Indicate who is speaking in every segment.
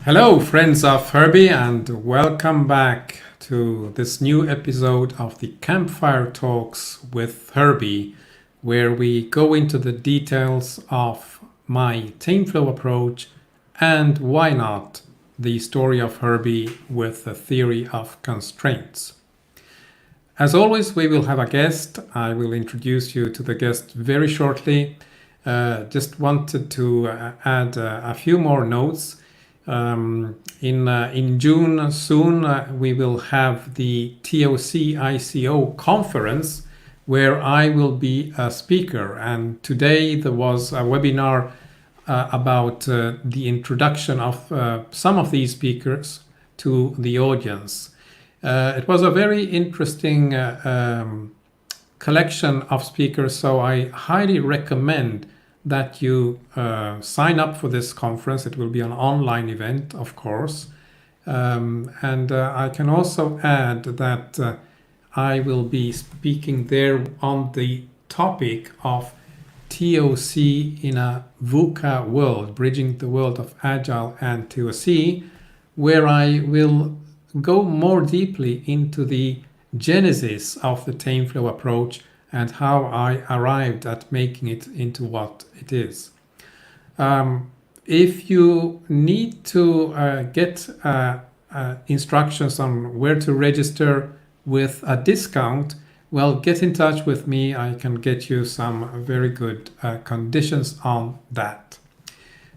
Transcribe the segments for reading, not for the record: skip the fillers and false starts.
Speaker 1: Hello, friends of Herbie, and welcome back to this new episode of the Campfire Talks with Herbie, where we go into the details of my TameFlow approach and why not the story of Herbie with the theory of constraints. As always, we will have a guest. I will introduce you to the guest very shortly. Just wanted to add a few more notes. In June soon, we will have the TOC ICO conference where I will be a speaker. And today there was a webinar about the introduction of some of these speakers to the audience. It was a very interesting collection of speakers, so I highly recommend that you sign up for this conference. It will be an online event, of course. And I can also add that I will be speaking there on the topic of TOC in a VUCA world, bridging the world of Agile and TOC, where I will go more deeply into the genesis of the TameFlow approach and how I arrived at making it into what it is. If you need to get instructions on where to register with a discount, well, get in touch with me. I can get you some very good conditions on that.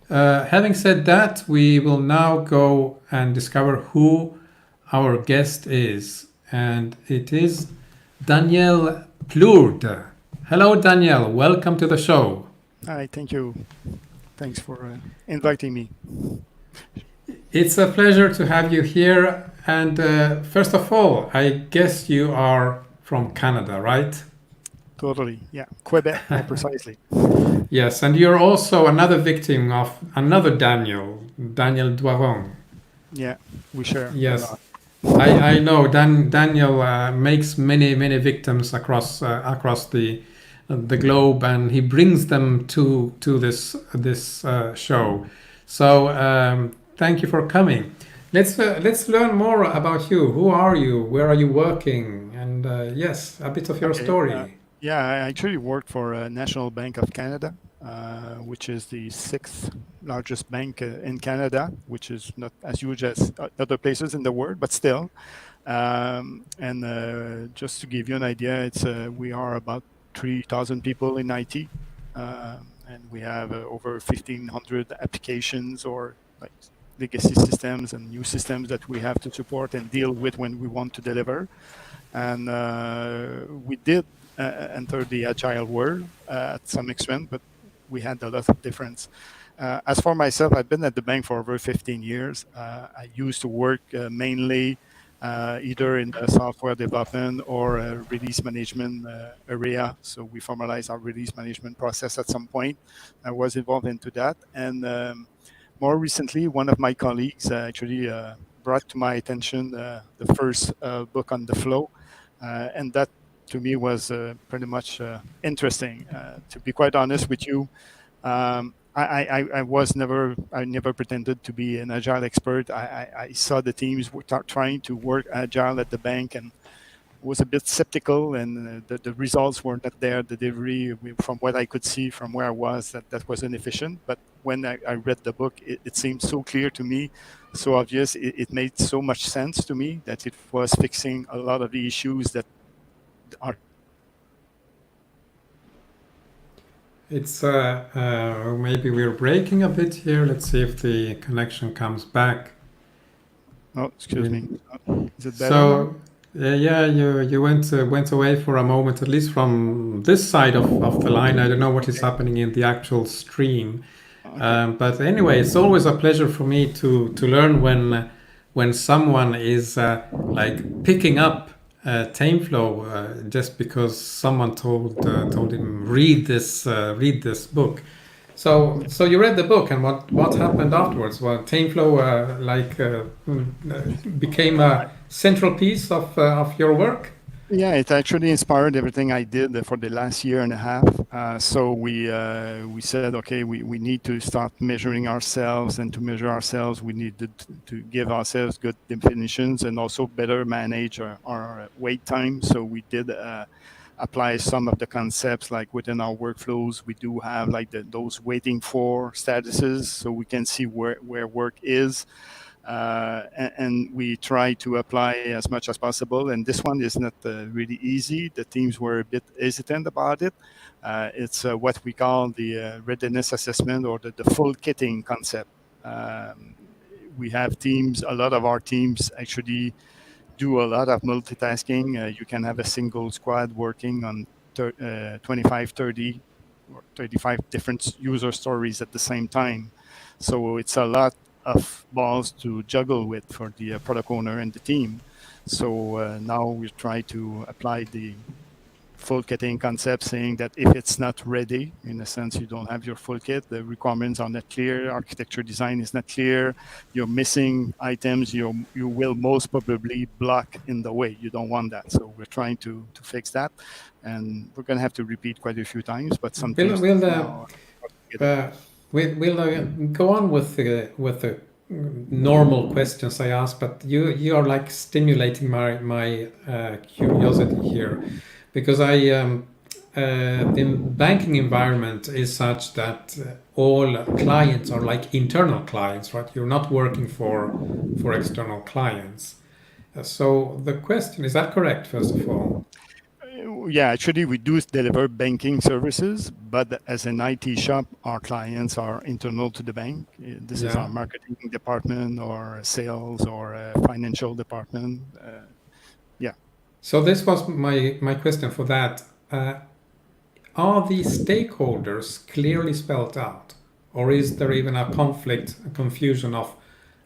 Speaker 1: Having said that, we will now go and discover who our guest is, and it is Daniel Plourde. Hello, Daniel. Welcome to the show.
Speaker 2: Hi, thank you. Thanks for inviting me.
Speaker 1: It's a pleasure to have you here. And first of all, I guess you are from Canada, right?
Speaker 2: Totally, yeah. Quebec, more precisely.
Speaker 1: Yes, and you're also another victim of another Daniel Doiron.
Speaker 2: Yeah, we share.
Speaker 1: Yes. I know Daniel makes many victims across the globe, and he brings them to this show. So thank you for coming. Let's learn more about you. Who are you? Where are you working? And yes, a bit of your story.
Speaker 2: Yeah, I actually work for National Bank of Canada, which is the sixth largest bank in Canada, which is not as huge as other places in the world, but still. And just to give you an idea, we are about 3,000 people in IT, and we have over 1,500 applications or like legacy systems and new systems that we have to support and deal with when we want to deliver. And we did enter the agile world at some extent, but we had a lot of difference. As for myself, I've been at the bank for over 15 years. I used to work mainly either in the software development or release management area. So we formalized our release management process at some point. I was involved into that. And more recently, one of my colleagues actually brought to my attention the first book on the flow. And that to me was pretty much interesting. To be quite honest with you, I never pretended to be an agile expert. I saw the teams trying to work agile at the bank and was a bit skeptical, and the results were not there. The delivery, from what I could see from where I was, that was inefficient. But when I read the book, it seemed so clear to me, so obvious. It made so much sense to me that it was fixing a lot of the issues that are.
Speaker 1: It's maybe we're breaking a bit here. Let's see if the connection comes back.
Speaker 2: Oh, excuse me. Is it better?
Speaker 1: So yeah, you went away for a moment, at least from this side of the line. I don't know what is happening in the actual stream.
Speaker 2: Okay.
Speaker 1: But anyway, it's always a pleasure for me to learn when someone is like picking up TameFlow just because someone told him read this book. So you read the book, and what happened afterwards? Well, TameFlow became a central piece of your work.
Speaker 2: Yeah, it actually inspired everything I did for the last year and a half. So we said, okay, we need to start measuring ourselves, and to measure ourselves, we need to give ourselves good definitions and also better manage our wait time. So we did apply some of the concepts, like within our workflows. We do have like those waiting for statuses, so we can see where work is. And we try to apply as much as possible. And this one is not really easy. The teams were a bit hesitant about it. It's what we call the readiness assessment, or the full kitting concept. We have teams, a lot of our teams actually do a lot of multitasking. You can have a single squad working on 25, 30, or 35 different user stories at the same time. So it's a lot of balls to juggle with for the product owner and the team. So now we try to apply the full kitting concept, saying that if it's not ready, in a sense, you don't have your full kit, the requirements are not clear, architecture design is not clear, you're missing items, you will most probably block in the way. You don't want that. So we're trying to fix that. And we're going to have to repeat quite a few times, but some
Speaker 1: We'll
Speaker 2: teams
Speaker 1: we'll
Speaker 2: now.
Speaker 1: we'll go on with the normal questions I ask, but you are like stimulating my curiosity here, because the banking environment is such that all clients are like internal clients, right? You're not working for external clients. So the question is that correct? First of all,
Speaker 2: Yeah, actually, we do deliver banking services, but as an IT shop, our clients are internal to the bank. This is
Speaker 1: yeah.
Speaker 2: our marketing department, or sales, or financial department. Yeah.
Speaker 1: So this was my question for that. Are the stakeholders clearly spelled out, or is there even a conflict, a confusion of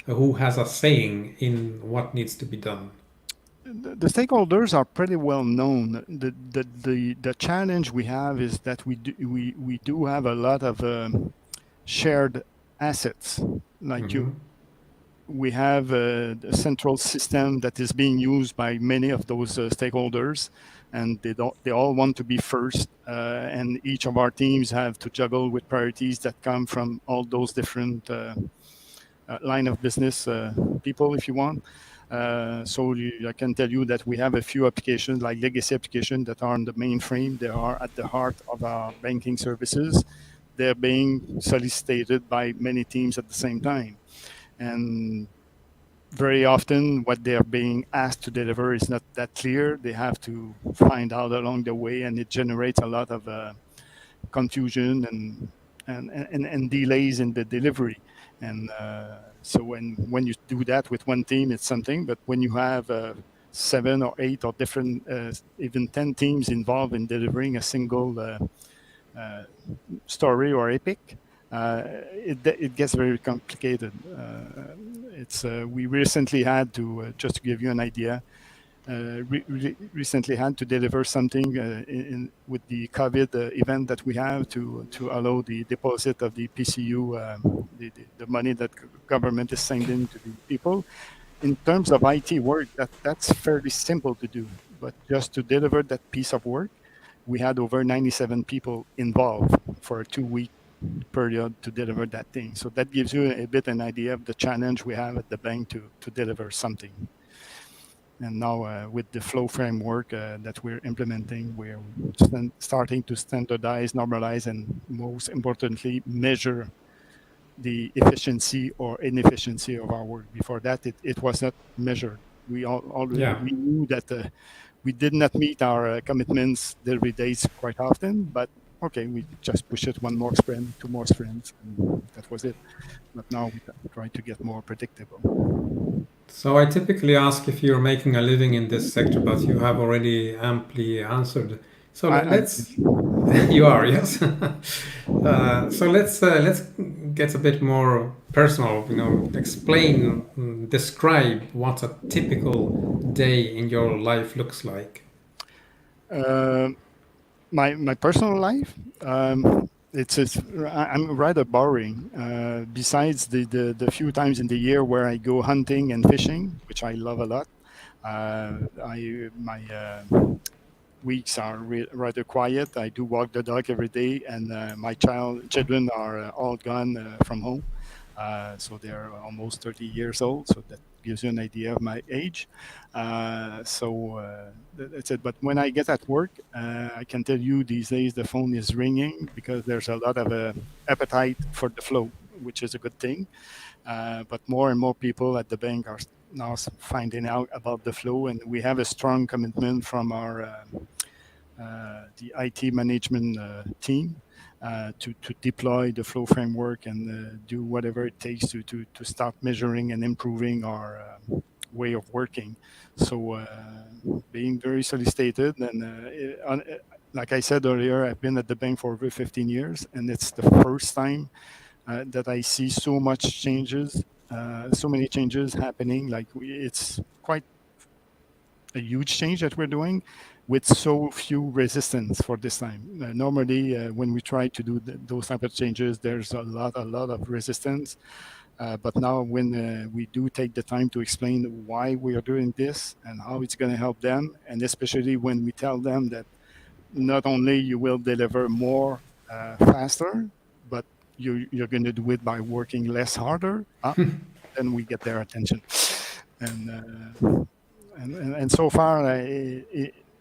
Speaker 1: who has a saying in what needs to be done?
Speaker 2: The stakeholders are pretty well known. The challenge we have is that we do have a lot of shared assets. Like we have a central system that is being used by many of those stakeholders, and they all want to be first. And each of our teams have to juggle with priorities that come from all those different line of business people, if you want. So I can tell you that we have a few applications, like legacy applications, that are on the mainframe. They are at the heart of our banking services. They're being solicited by many teams at the same time. And very often what they're being asked to deliver is not that clear. They have to find out along the way, and it generates a lot of confusion and delays in the delivery. And so when you do that with one team, it's something. But when you have 7 or 8 or different, even 10 teams involved in delivering a single story or epic, it gets very complicated. We recently had to, just to give you an idea, recently had to deliver something with the COVID event that we have to allow the deposit of the PCU, the money that government is sending to the people. In terms of IT work, that's fairly simple to do, but just to deliver that piece of work, we had over 97 people involved for a 2-week period to deliver that thing. So that gives you a bit an idea of the challenge we have at the bank to deliver something. And now with the flow framework that we're implementing, we're starting to standardize, normalize, and most importantly, measure the efficiency or inefficiency of our work. Before that, it was not measured. We we knew that we did not meet our commitments, delivery dates quite often, but okay, we just push it 1 more sprint, 2 more sprints, and that was it. But now we try to get more predictable.
Speaker 1: So I typically ask if you're making a living in this sector, but you have already amply answered. So let's. You are, yes. So let's get a bit more personal. Explain, describe what a typical day in your life looks like.
Speaker 2: My personal life, I'm rather boring. Besides the few times in the year where I go hunting and fishing, which I love a lot, My weeks are rather quiet. I do walk the dog every day, and my children are all gone from home. So they're almost 30 years old. So that gives you an idea of my age. That's it. But when I get at work, I can tell you these days the phone is ringing because there's a lot of appetite for the flow, which is a good thing. But more and more people at the bank are now finding out about the flow, and we have a strong commitment from our the IT management team to deploy the flow framework and do whatever it takes to start measuring and improving our way of working. So being very solicited and like I said earlier, I've been at the bank for over 15 years, and it's the first time that I see so much changes, so many changes happening. Like it's quite a huge change that we're doing with so few resistance for this time. Normally, when we try to do those type of changes, there's a lot of resistance. But now when we do take the time to explain why we are doing this and how it's going to help them, and especially when we tell them that not only you will deliver more faster, but you're going to do it by working less harder, then we get their attention. And so far,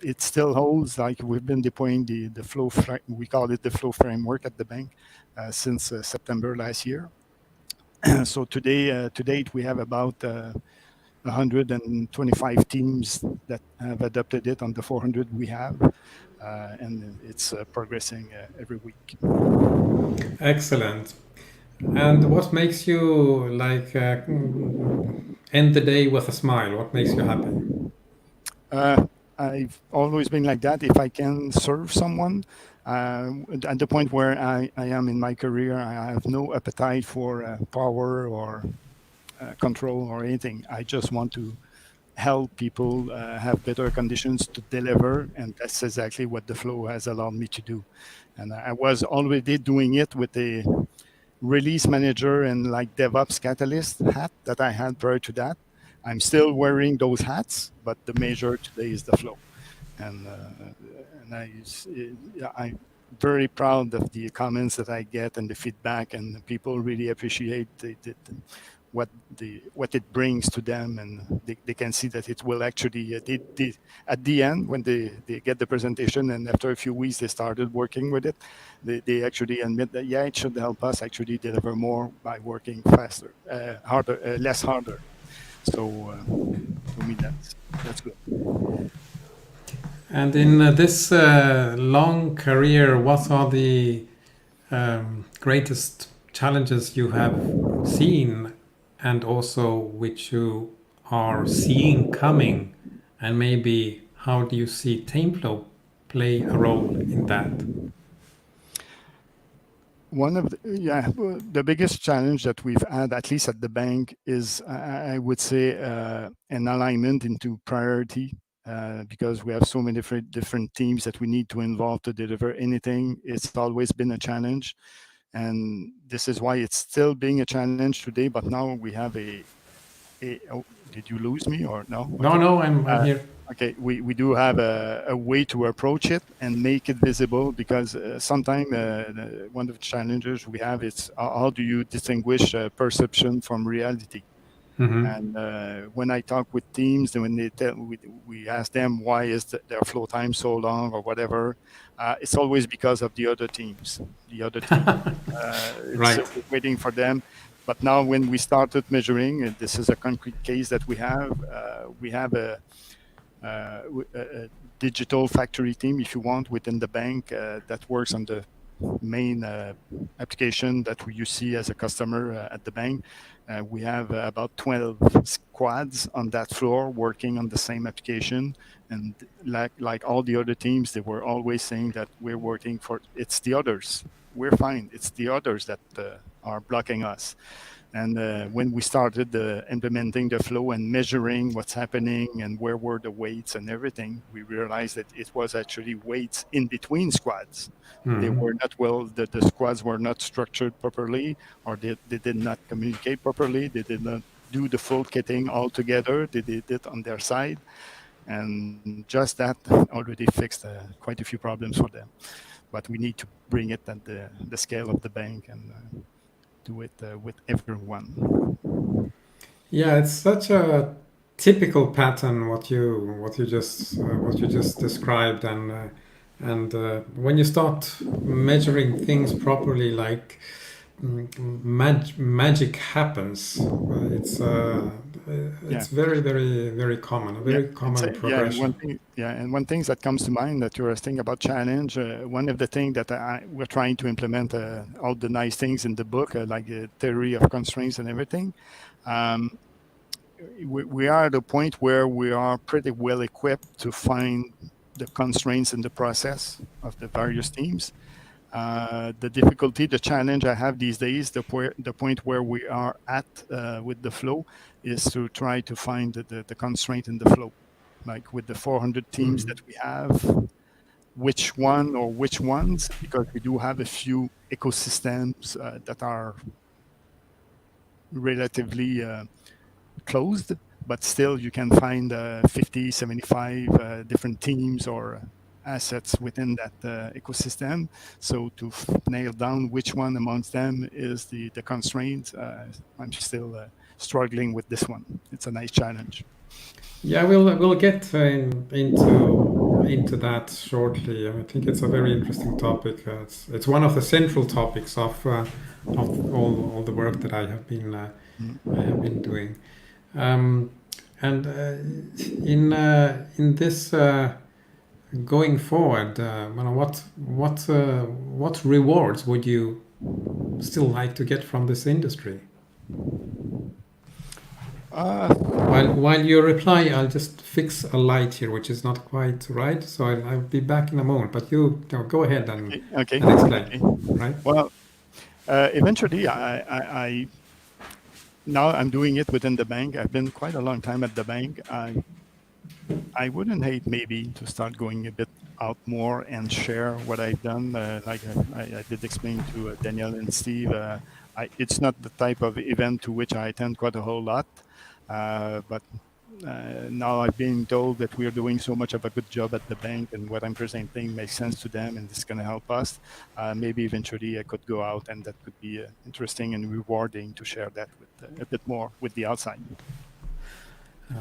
Speaker 2: it still holds. Like we've been deploying the flow, we call it the flow framework at the bank since September last year. So today, to date, we have about 125 teams that have adopted it on the 400 we have, and it's progressing every week.
Speaker 1: Excellent. And what makes you like end the day with a smile? What makes you happy?
Speaker 2: I've always been like that. If I can serve someone, at the point where I am in my career, I have no appetite for power or control or anything. I just want to help people have better conditions to deliver, and that's exactly what the flow has allowed me to do. And I was already doing it with the release manager and like DevOps catalyst hat that I had prior to that. I'm still wearing those hats, but the measure today is the flow. And I'm very proud of the comments that I get and the feedback, and people really appreciate what it brings to them, and they can see that it will actually at the end when they get the presentation, and after a few weeks they started working with it, they actually admit that it should help us actually deliver more by working faster, harder, less harder. So for me, that's good.
Speaker 1: And in this long career, what are the greatest challenges you have seen, and also which you are seeing coming, and maybe how do you see TameFlow play a role in that?
Speaker 2: One of the biggest challenge that we've had, at least at the bank, is I would say an alignment into priority, because we have so many different teams that we need to involve to deliver anything. It's always been a challenge, and this is why it's still being a challenge today. But now we have oh, did you lose me or no?
Speaker 1: Okay. No, I'm here.
Speaker 2: Okay, we do have a way to approach it and make it visible, because sometimes one of the challenges we have is how do you distinguish perception from reality? Mm-hmm. And when I talk with teams, and when we ask them why is their flow time so long or whatever, it's always because of the other teams. The other team, right, waiting for them. But now when we started measuring, and this is a concrete case that we have a digital factory team, if you want, within the bank that works on the main application that you see as a customer at the bank. We have about 12 squads on that floor working on the same application. And like all the other teams, they were always saying that we're working for, it's the others. We're fine. It's the others that are blocking us. And when we started implementing the flow and measuring what's happening and where were the weights and everything, we realized that it was actually weights in between squads. Mm-hmm. They were not the squads were not structured properly, or they did not communicate properly. They did not do the full kitting all together. They did it on their side, and just that already fixed quite a few problems for them. But we need to bring it at the scale of the bank and do it with everyone.
Speaker 1: Yeah, it's such a typical pattern what you just described, and when you start measuring things properly, like magic happens.
Speaker 2: Yeah.
Speaker 1: It's very very common, a
Speaker 2: Yeah,
Speaker 1: very common progression.
Speaker 2: and one thing that comes to mind that you were saying about challenge. One of the things that we're trying to implement all the nice things in the book, like the theory of constraints and everything. Um, we are at a point where we are pretty well equipped to find the constraints in the process of the various teams. The difficulty, the challenge I have these days, the point where we are at with the flow, is to try to find the constraint in the flow. Like with the 400 teams that we have, which one or which ones, because we do have a few ecosystems that are relatively closed, but still you can find 50, 75 different teams or assets within that ecosystem. So to nail down which one amongst them is the constraint, I'm still struggling with this one. It's a nice challenge.
Speaker 1: Yeah, we'll get into that shortly. I think it's a very interesting topic. It's one of the central topics of all the work that I have been doing. And in this going forward, what rewards would you still like to get from this industry? While you reply, I'll just fix a light here, which is not quite right. So I'll be back in a moment. But you go ahead and explain.
Speaker 2: Okay.
Speaker 1: Right?
Speaker 2: Well, eventually, I now I'm doing it within the bank. I've been quite a long time at the bank. I wouldn't hate maybe to start going a bit out more and share what I've done. Like I did explain to Daniel and Steve, it's not the type of event to which I attend quite a whole lot. But now I've been told that we are doing so much of a good job at the bank, and what I'm presenting makes sense to them, and it's going to help us. Maybe eventually I could go out, and that could be interesting and rewarding to share that with a bit more with the outside.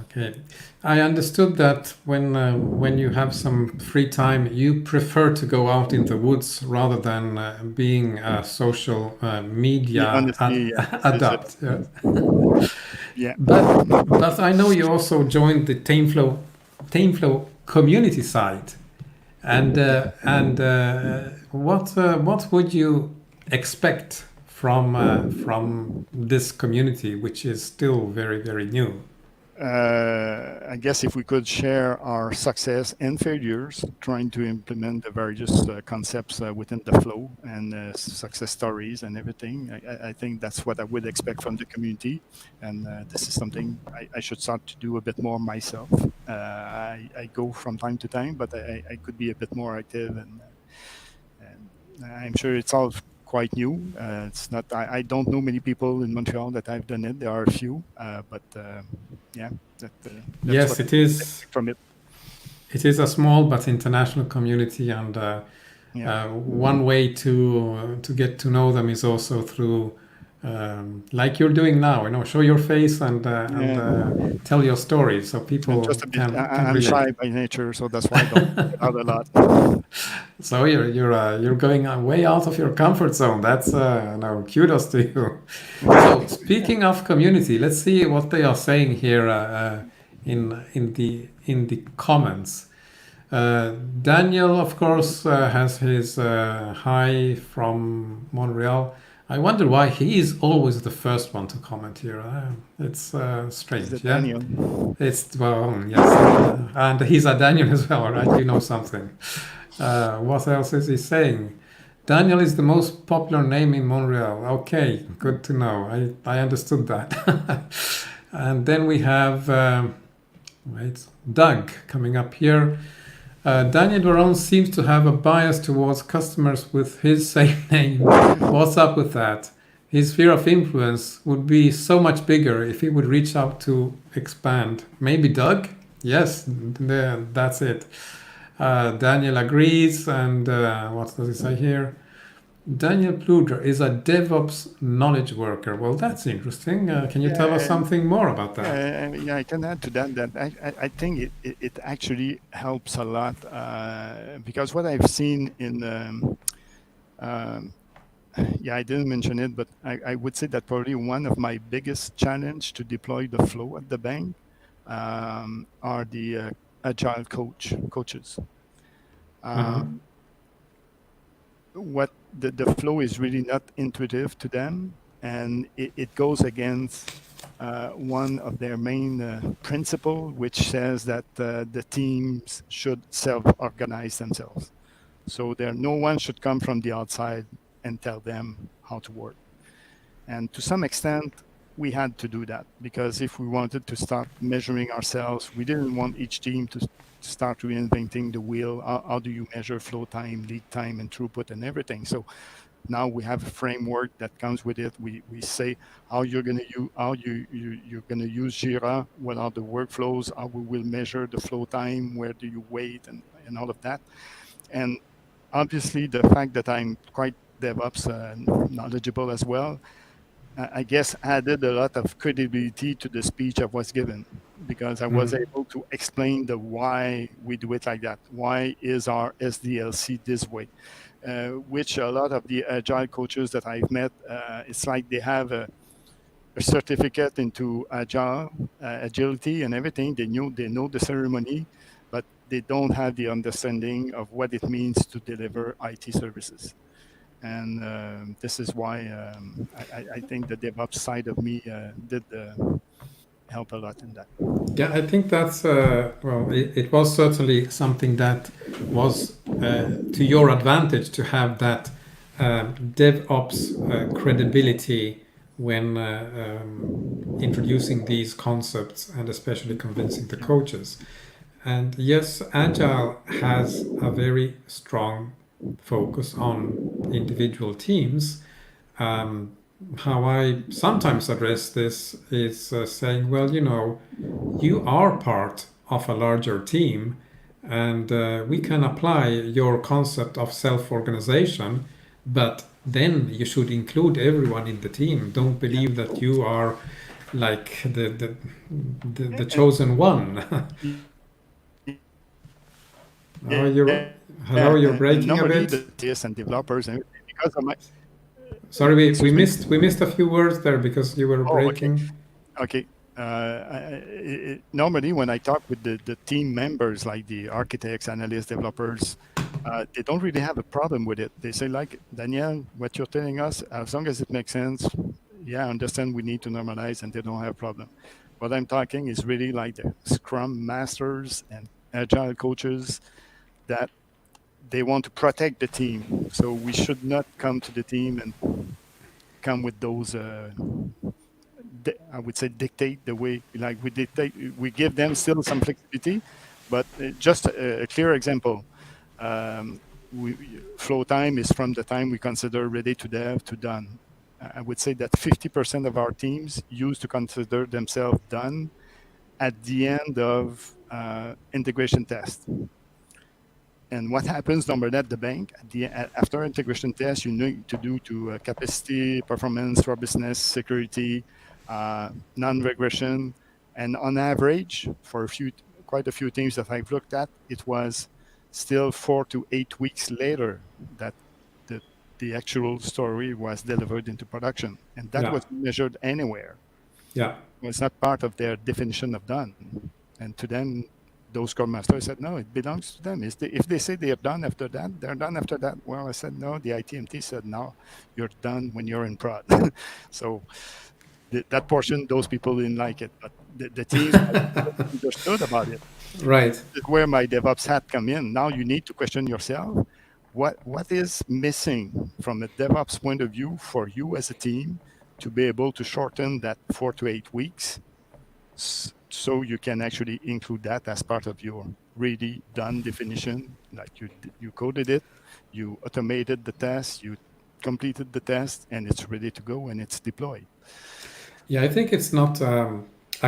Speaker 1: Okay, I understood that when you have some free time, you prefer to go out in the woods rather than being a social media
Speaker 2: Honestly,
Speaker 1: adept.
Speaker 2: Yeah.
Speaker 1: But I know you also joined the TameFlow community site, and what would you expect from this community, which is still very very new?
Speaker 2: I guess if we could share our success and failures, trying to implement the various concepts within the flow and success stories and everything, I think that's what I would expect from the community. And this is something I should start to do a bit more myself. I go from time to time, but I could be a bit more active, and I'm sure it's all quite new. It's not. I don't know many people in Montreal that have done it. There are a few, but yeah. That's
Speaker 1: yes, it is.
Speaker 2: From it.
Speaker 1: It is a small but international community, and one way to get to know them is also through, like you're doing now. Show your face and tell your story, so people
Speaker 2: just a bit,
Speaker 1: can
Speaker 2: I'm
Speaker 1: relate.
Speaker 2: shy by nature, so that's why I don't get out a lot.
Speaker 1: So you're going way out of your comfort zone. That's no, kudos to you. So speaking of community, let's see what they are saying here in the comments. Daniel, of course, has his hi from Montreal. I wonder why he is always the first one to comment here. It's strange.
Speaker 2: Is it
Speaker 1: Yeah,
Speaker 2: Daniel?
Speaker 1: it's yes, and he's a Daniel as well, right? You know something. What else is he saying? Daniel is the most popular name in Montreal. Okay, good to know. I understood that. And then we have Doug coming up here. Daniel Doron seems to have a bias towards customers with his same name. What's up with that? his sphere of influence would be so much bigger if he would reach out to expand. Maybe Doug? Yes, that's it. Daniel agrees, and what does he say here? Daniel Pluger is a DevOps knowledge worker. Well, that's interesting. Can you tell us
Speaker 2: Yeah,
Speaker 1: something more about that?
Speaker 2: yeah, I can add to that that I think it actually helps a lot because what I've seen in um, yeah, I didn't mention it, but I would say that probably one of my biggest challenge to deploy the flow at the bank are the agile coaches.
Speaker 1: Uh-huh.
Speaker 2: Um, what the flow is really not intuitive to them, and it goes against one of their main principle, which says that the teams should self-organize themselves. So there, no one should come from the outside and tell them how to work. And to some extent, we had to do that because if we wanted to start measuring ourselves, we didn't want each team to start reinventing the wheel. How do you measure flow time, lead time, and throughput and everything? So now we have a framework that comes with it. We say how you're going to use you're going to use Jira, what are the workflows, how we will measure the flow time, where do you wait, and all of that. And obviously, the fact that I'm quite DevOps knowledgeable as well, I guess added a lot of credibility to the speech I was given because I was able to explain the why we do it like that. Why is our SDLC this way? Which a lot of the agile coaches that I've met, it's like they have a certificate into agility and everything. They know the ceremony, but they don't have the understanding of what it means to deliver IT services. And this is why I think the DevOps side of me did help a lot in that.
Speaker 1: Yeah, I think that's, well, it was certainly something that was to your advantage to have that DevOps credibility when introducing these concepts and especially convincing the
Speaker 2: Yeah.
Speaker 1: coaches. And yes, Agile has a very strong focus on individual teams. How I sometimes address this is saying, well, you are part of a larger team, and we can apply your concept of self organization, but then you should include everyone in the team. Don't
Speaker 2: Yeah.
Speaker 1: believe that you are like the
Speaker 2: And,
Speaker 1: chosen one. Oh, hello, you're
Speaker 2: and
Speaker 1: breaking a
Speaker 2: normally
Speaker 1: bit.
Speaker 2: the TS and developers, and because of my,
Speaker 1: Sorry, we
Speaker 2: excuse me.
Speaker 1: missed a few words there because you were
Speaker 2: Oh, okay.
Speaker 1: breaking.
Speaker 2: Okay. Normally, when I talk with the team members, like the architects, analysts, developers, they don't really have a problem with it. They say, like, Daniel, what you're telling us, as long as it makes sense, yeah, I understand we need to normalize, and they don't have a problem. What I'm talking is really like the Scrum masters and agile coaches that they want to protect the team. So we should not come to the team and come with those I would say dictate the way like we dictate. We give them still some flexibility, but just a clear example. Um, flow time is from the time we consider ready to dev to done. I would say that 50% of our teams used to consider themselves done at the end of integration test. And what happens number at the bank after integration test, you need to do to capacity, performance, robustness, security, non-regression, and on average, for quite a few teams that I've looked at, it was still 4 to 8 weeks later that the actual story was delivered into production, and that
Speaker 1: Yeah,
Speaker 2: was measured anywhere.
Speaker 1: yeah,
Speaker 2: It was not part of their definition of done, and to them, those Scrum Masters said, no, it belongs to them. If they say they're done after that, they're done after that. Well, I said, no, the ITMT said, no, you're done when you're in prod. So that portion, those people didn't like it, but the teams understood about it.
Speaker 1: right.
Speaker 2: This is where my DevOps hat come in. Now you need to question yourself, what is missing from a DevOps point of view for you as a team to be able to shorten that 4 to 8 weeks so you can actually include that as part of your really done definition. Like you coded it, you automated the test, you completed the test, and it's ready to go and it's deployed.
Speaker 1: Yeah, I think it's not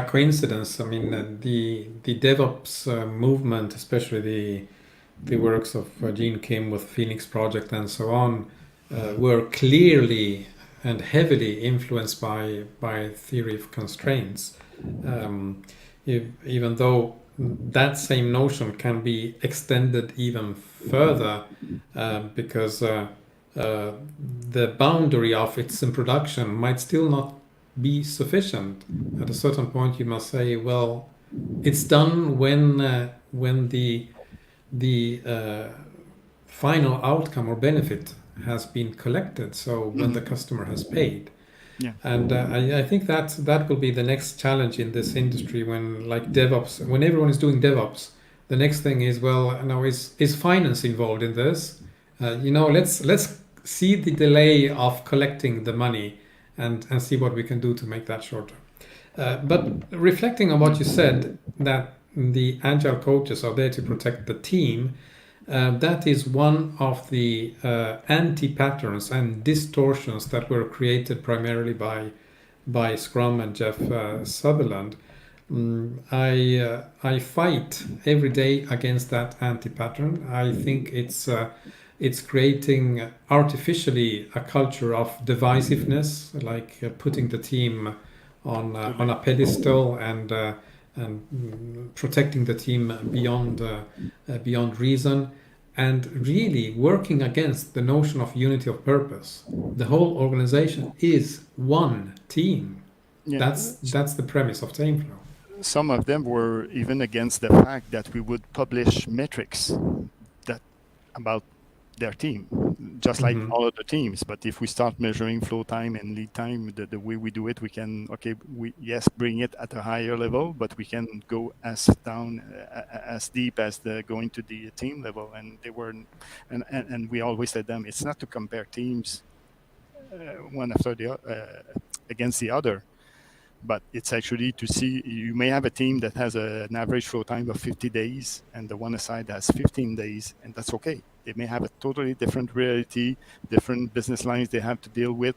Speaker 1: a coincidence. I mean, the DevOps movement, especially the works of Gene Kim with Phoenix Project and so on, were clearly and heavily influenced by theory of constraints. Even though that same notion can be extended even further, because the boundary of it's in production might still not be sufficient. At a certain point, you must say, well, it's done when the final outcome or benefit has been collected. So when the customer has paid.
Speaker 2: Yeah.
Speaker 1: And I think that will be the next challenge in this industry when, like DevOps, when everyone is doing DevOps, the next thing is, well, now is finance involved in this? Let's see the delay of collecting the money and see what we can do to make that shorter. But reflecting on what you said, that the agile coaches are there to protect the team, that is one of the anti-patterns and distortions that were created primarily by Scrum and Jeff Sutherland. I fight every day against that anti-pattern. I think it's creating artificially a culture of divisiveness, like putting the team on a pedestal and protecting the team beyond reason, and really working against the notion of unity of purpose. The whole organization is one team.
Speaker 2: Yeah.
Speaker 1: That's the premise of TameFlow.
Speaker 2: Some of them were even against the fact that we would publish metrics that about their team, just like all other teams. But if we start measuring flow time and lead time, the way we do it, we can, bring it at a higher level, but we can go as down, as deep as going to the team level. And they were, and we always said them, it's not to compare teams one after the against the other, but it's actually to see, you may have a team that has an average flow time of 50 days and the one aside has 15 days, and that's okay. They may have a totally different reality, different business lines they have to deal with,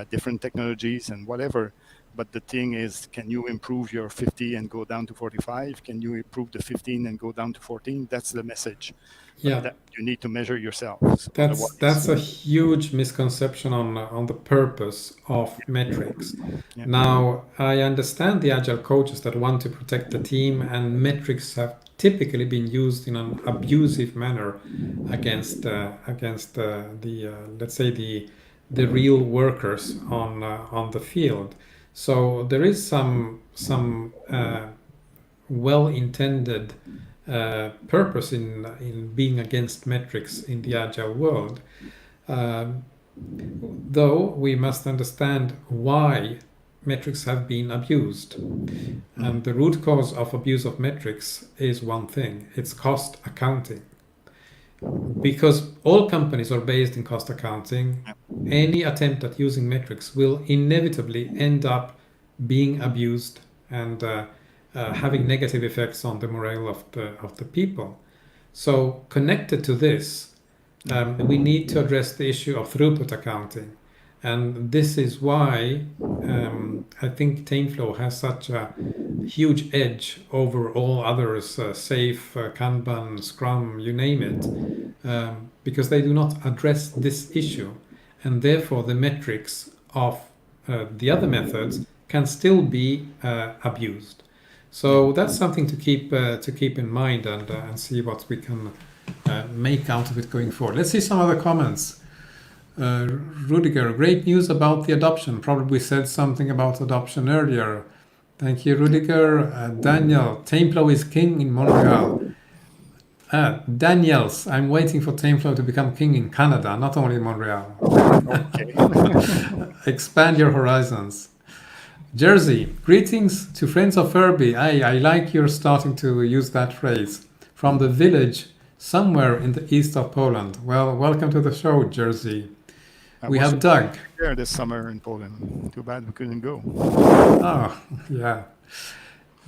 Speaker 2: different technologies and whatever. But the thing is, can you improve your 50 and go down to 45? Can you improve the 15 and go down to 14? That's the message.
Speaker 1: Yeah.
Speaker 2: That you need to measure yourself.
Speaker 1: That's a huge misconception on the purpose of metrics.
Speaker 2: Yeah.
Speaker 1: Now, I understand the agile coaches that want to protect the team, and metrics have typically been used in an abusive manner against let's say the real workers on the field. So there is some well-intended purpose in being against metrics in the agile world, though we must understand why metrics have been abused. And the root cause of abuse of metrics is one thing: it's cost accounting. Because all companies are based in cost accounting, any attempt at using metrics will inevitably end up being abused and having negative effects on the morale of the people. So connected to this, we need to address the issue of throughput accounting. And this is why I think TameFlow has such a huge edge over all others, SAFe, Kanban, Scrum, you name it, because they do not address this issue. And therefore the metrics of the other methods can still be abused. So that's something to keep in mind and see what we can make out of it going forward. Let's see some other comments. Rudiger, great news about the adoption. Probably said something about adoption earlier. Thank you, Rudiger. Daniel, TameFlow is king in Montreal. Daniels, I'm waiting for TameFlow to become king in Canada, not only in Montreal.
Speaker 2: Okay.
Speaker 1: Expand your horizons. Jersey, greetings to friends of Furby. I like you're starting to use that phrase. From the village somewhere in the east of Poland. Well, welcome to the show, Jersey. We have Doug.
Speaker 2: Here this summer in Poland. Too bad we couldn't go.
Speaker 1: Oh, yeah.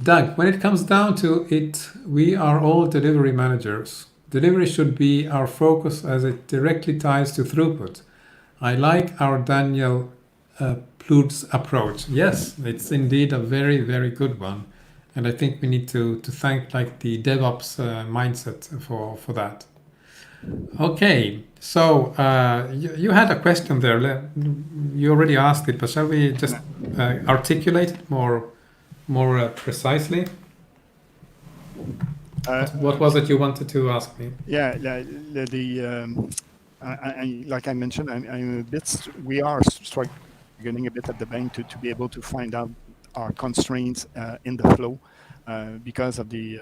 Speaker 1: Doug, when it comes down to it, we are all delivery managers. Delivery should be our focus as it directly ties to throughput. I like our Daniel Plut's approach. Yes, it's indeed a very, very good one. And I think we need to thank like the DevOps mindset for that. Okay, so you had a question there. You already asked it, but shall we just articulate it more precisely? What was it you wanted to ask me?
Speaker 2: Yeah, like I mentioned, I'm a bit. We are struggling a bit at the bank to be able to find out our constraints in the flow because of the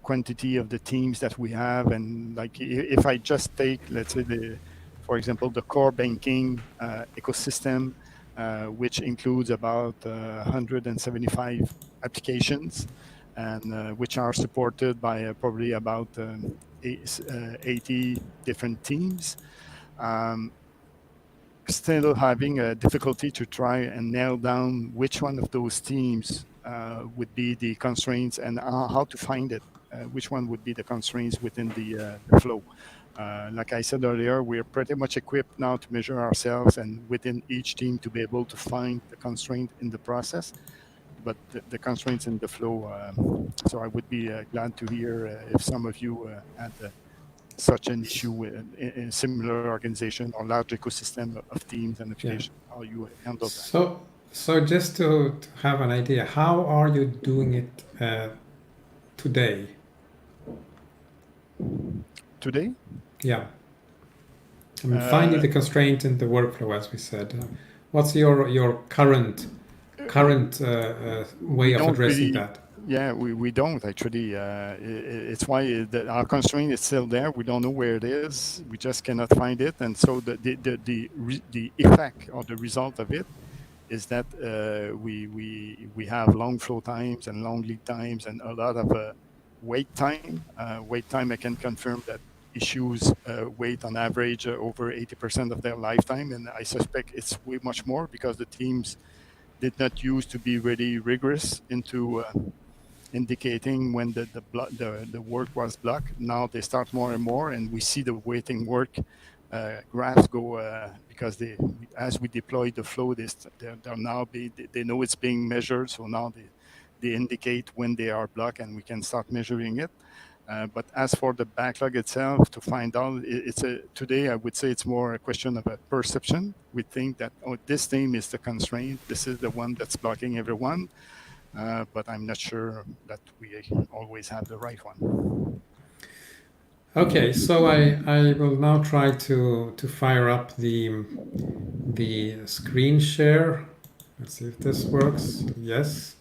Speaker 2: quantity of the teams that we have. And like if I just take, let's say, for example, the core banking ecosystem, which includes about 175 applications, and which are supported by probably about 80 different teams. Still having a difficulty to try and nail down which one of those teams would be the constraints and how to find it. Which one would be the constraints within the flow. Like I said earlier, we're pretty much equipped now to measure ourselves and within each team to be able to find the constraint in the process, but the constraints in the flow. So I would be glad to hear if some of you had such an issue in a similar organization or large ecosystem of teams and applications, how you handle that.
Speaker 1: So just to have an idea, how are you doing it today?
Speaker 2: Today?
Speaker 1: Yeah. I mean, finding the constraint in the workflow, as we said. What's your current way of addressing that?
Speaker 2: Yeah, we don't actually. It's why our constraint is still there. We don't know where it is. We just cannot find it, and so the effect or the result of it is that we have long flow times and long lead times and a lot of wait time. Wait time, I can confirm that issues wait on average over 80% of their lifetime, and I suspect it's way much more because the teams did not used to be really rigorous into indicating when the work was blocked. Now they start more and more, and we see the waiting work graphs go because as we deploy the flow, they're now they know it's being measured, so now they indicate when they are blocked, and we can start measuring it. But as for the backlog itself, to find out, today I would say it's more a question of a perception. We think that this team is the constraint. This is the one that's blocking everyone. But I'm not sure that we always have the right one.
Speaker 1: Okay, so I will now try to fire up the screen share. Let's see if this works. Yes,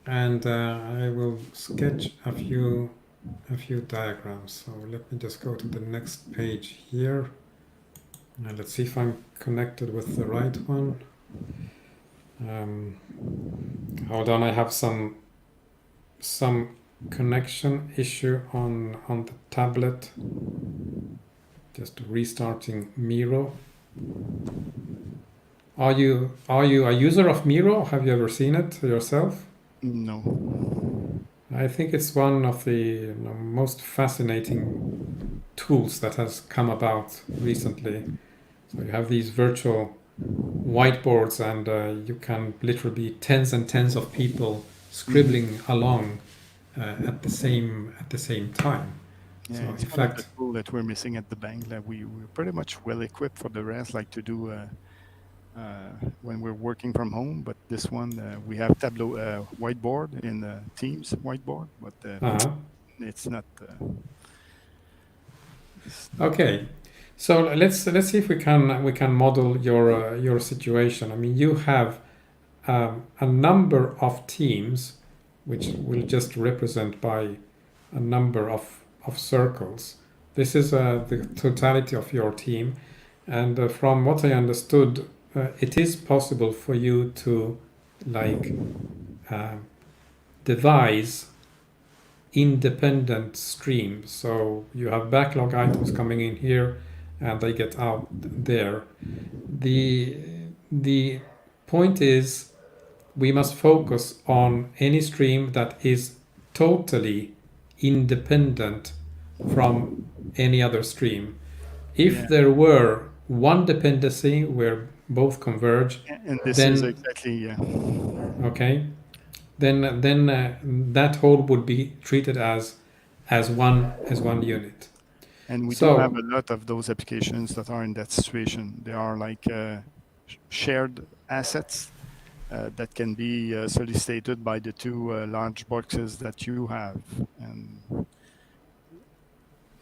Speaker 1: and I will sketch a few diagrams. So let me just go to the next page here. And let's see if I'm connected with the right one. Hold on, I have some connection issue on the tablet. Just restarting Miro. Are you a user of Miro? Have you ever seen it yourself?
Speaker 2: No.
Speaker 1: I think it's one of the most fascinating tools that has come about recently. So you have these virtual whiteboards, and you can literally be tens and tens of people scribbling along at the same time.
Speaker 2: Yeah,
Speaker 1: so
Speaker 2: it's
Speaker 1: in
Speaker 2: kind of
Speaker 1: fact,
Speaker 2: the tool that we're missing at the bank. That we're pretty much well equipped for the rest, like to do when we're working from home. But this one, we have Tableau whiteboard in Teams whiteboard, but it's not.
Speaker 1: Okay, so let's see if we can model your situation. I mean, you have a number of teams, which will just represent by a number of circles. This is the totality of your team, and from what I understood, it is possible for you to devise independent streams. So you have backlog items coming in here, and they get out there. The point is, we must focus on any stream that is totally independent from any other stream. If there were one dependency where both converge,
Speaker 2: And this is
Speaker 1: then
Speaker 2: exactly,
Speaker 1: okay, then that whole would be treated as one unit.
Speaker 2: and we do have
Speaker 1: So
Speaker 2: a lot of those applications that are in that situation. They are like shared assets that can be solicited by the two large boxes that you have. And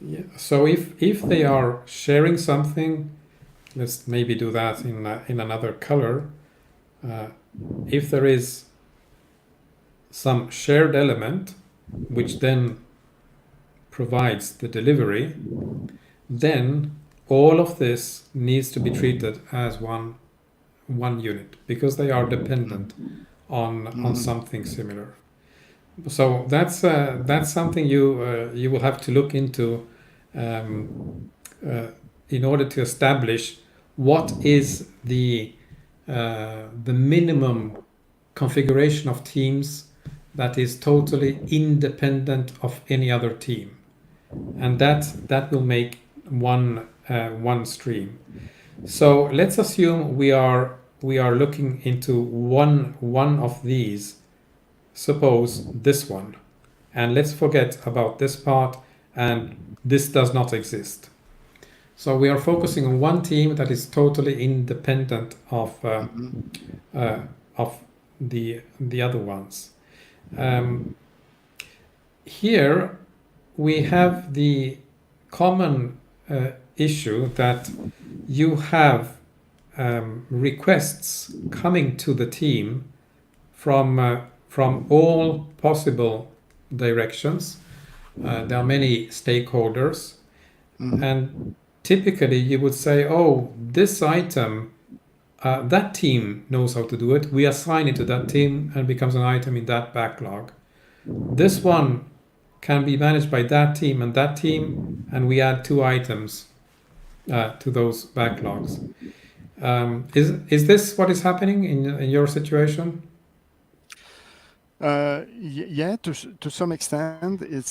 Speaker 1: yeah, so if they are sharing something, let's maybe do that in another color. Uh, if there is some shared element which then provides the delivery, then all of this needs to be treated as one unit because they are dependent on
Speaker 2: Mhm.
Speaker 1: something similar. So that's something you will have to look into um, uh, in order to establish what is the minimum configuration of teams that is totally independent of any other team, and that will make one stream. So let's assume we are looking into one of these. Suppose this one, and let's forget about this part, and this does not exist. So we are focusing on one team that is totally independent
Speaker 2: Mhm.
Speaker 1: uh, of the other ones. Um, Here we have the common issue that you have requests coming to the team from all possible directions. There are many stakeholders,
Speaker 2: Mhm.
Speaker 1: and typically you would say, "Oh, this item, that team knows how to do it. We assign it to that team, and becomes an item in that backlog. This one can be managed by that team and that team, and we add two items to those backlogs." Is this what is happening in your situation?
Speaker 2: Yeah, to some extent, it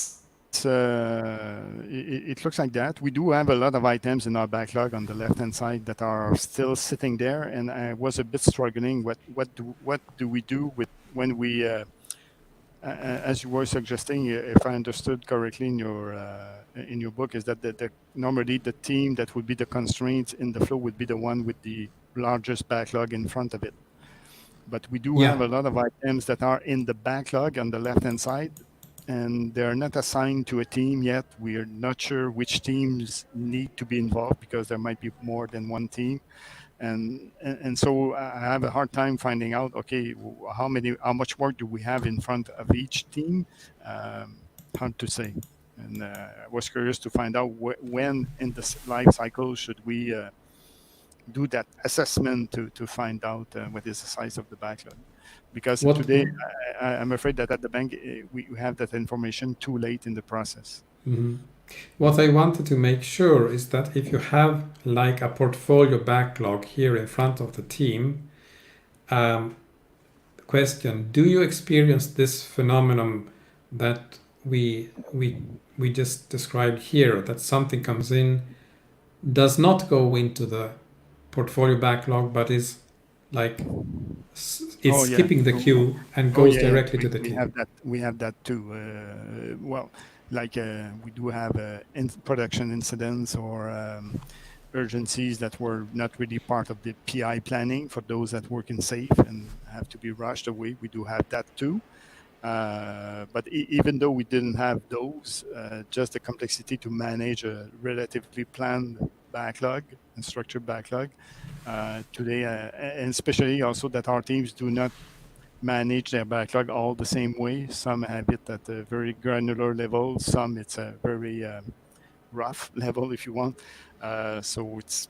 Speaker 2: looks like that. We do have a lot of items in our backlog on the left-hand side that are still sitting there, and I was a bit struggling. What do we do with when we as you were suggesting, if I understood correctly in your book, is that normally the team that would be the constraint in the flow would be the one with the largest backlog in front of it. But we do
Speaker 1: Yeah.
Speaker 2: have a lot of items that are in the backlog on the left-hand side, and they're not assigned to a team yet. We're not sure which teams need to be involved because there might be more than one team, and so I have a hard time finding out. Okay, how much work do we have in front of each team? Hard to say. And I was curious to find out when in the life cycle should we do that assessment to find out what is the size of the backlog. Because
Speaker 1: What
Speaker 2: today I'm afraid that at the bank we have that information too late in the process.
Speaker 1: mhm. What I wanted to make sure is that if you have like a portfolio backlog here in front of the team, um, question: do you experience this phenomenon that we just described here? That something comes in, does not go into the portfolio backlog, but is like
Speaker 2: Oh
Speaker 1: it's
Speaker 2: yeah.
Speaker 1: skipping the queue and
Speaker 2: Oh
Speaker 1: goes
Speaker 2: yeah, yeah.
Speaker 1: directly to the
Speaker 2: We
Speaker 1: team.
Speaker 2: have that. We have that too. Well, like we do have production incidents or urgencies that were not really part of the PI planning for those that work in safe and have to be rushed away. We do have that too. But even though we didn't have those, just the complexity to manage a relatively planned backlog and structured backlog today, and especially also that our teams do not manage their backlog all the same way. Some have it at a very granular level. Some it's a very rough level, if you want. So it's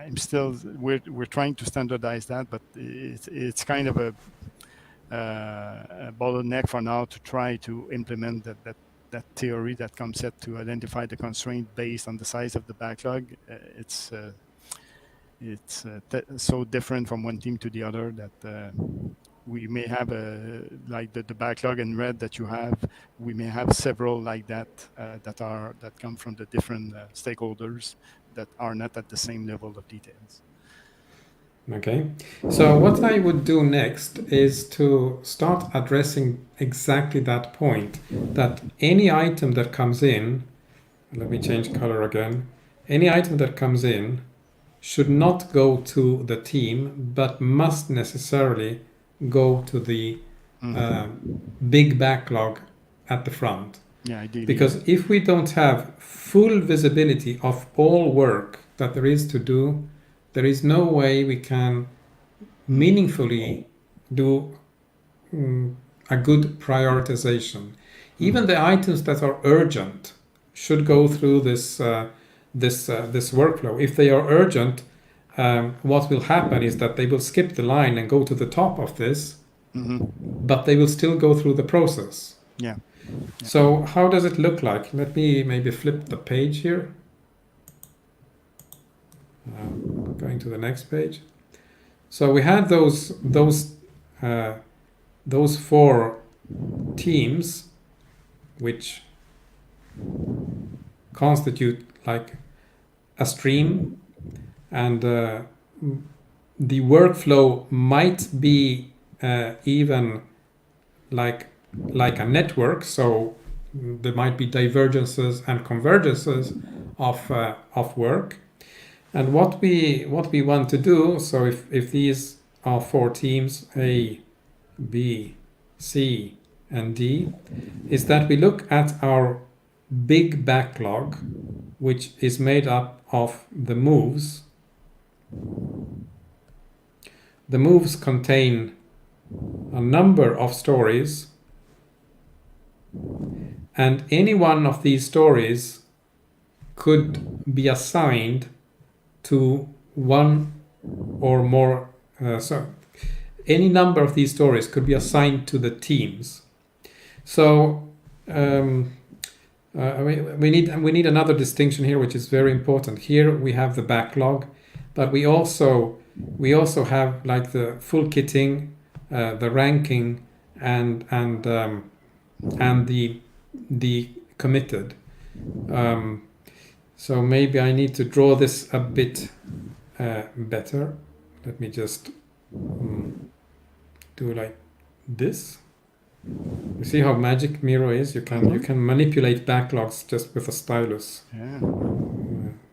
Speaker 2: I'm still we're trying to standardize that, but it's kind of a bottleneck for now to try to implement that theory, that concept to identify the constraint based on the size of the backlog. It's so different from one team to the other that we may have like the backlog in red that you have. We may have several like that that come from the different stakeholders that are not at the same level of details.
Speaker 1: Okay, so what I would do next is to start addressing exactly that point, that any item that comes in, let me change color again, any item that comes in should not go to the team, but must necessarily go to the big backlog at the front.
Speaker 2: Yeah, ideally.
Speaker 1: Because if we don't have full visibility of all work that there is to do, there is no way we can meaningfully do a good prioritization. Even the items that are urgent should go through this workflow. If they are urgent, what will happen is that they will skip the line and go to the top of this, but they will still go through the process.
Speaker 2: Yeah.
Speaker 1: So how does it look like? Let me maybe flip the page here. Going to the next page. So we had those 4 teams, which constitute like a stream, and the workflow might be even like a network. So there might be divergences and convergences of work. And what we want to do, so if these are 4 teams, A, B, C, and D, is that we look at our big backlog, which is made up of the moves. The moves contain a number of stories, and any one of these stories could be assigned to one or more, any number of these stories could be assigned to the teams. So we need another distinction here, which is very important. Here we have the backlog, but we also have like the full kitting, the ranking, and the committed. So maybe I need to draw this a bit better. Let me just do like this. You see how magic Miro is? You can manipulate backlogs just with a stylus.
Speaker 2: Yeah.